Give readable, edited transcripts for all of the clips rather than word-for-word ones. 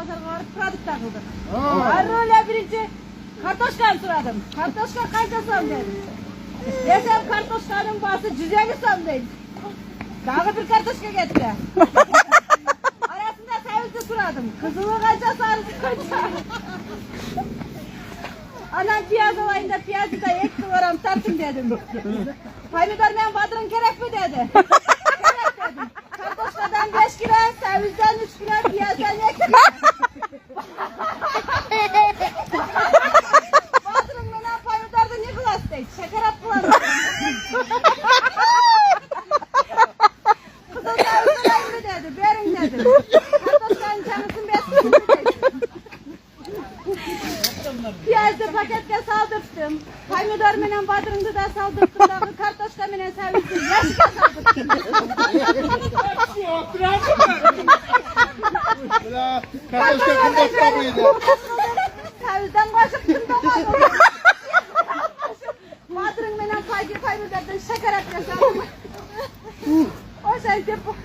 pazarga barıp produkt takıldık. Öyle birinci kartoşkayı suradım. Kartoşka kaçta son dedim. Desem kartoşkanın bası 150 son dedim. Daha bir kartoşka getirdi. Arasında sevizli suradım. Kızılı kaçta sarısı kaçta. Anam piyaz olayında piyazı da ekti varam tartın dedim. Haymidar ben Badır'ın gerek mi dedi. Gerek dedim. Kartoşkadan 5 kilo, sevizden 3 kilo, piyazdan 2 kilo. Badır'ın bana Haymidar'da ne kılastaydı? Şeker attılar. Kızıl sevizden mi dedi, verin dedim. Kartoşkanın canısını besledim dedi. Piyazı paketke saldırttım. Haymidar menen Badır'ındı da saldırttım. Dağı kartoşka menen sevizdim. Yaşıka saldırttım. Kartoşka kundakta mıydı? Sevizden kaşıktım da Badır'ın. Badır'ın menen Haymidar'dan şeker atke saldırttım. O şeyde bu.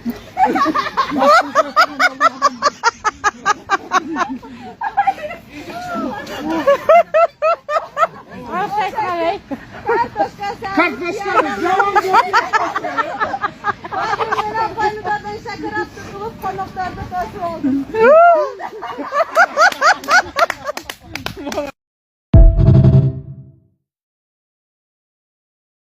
Kartoşka yalan Badır'ın menen Haymidar'dan şeker attı. Kılıp konuklarda taşı oldum.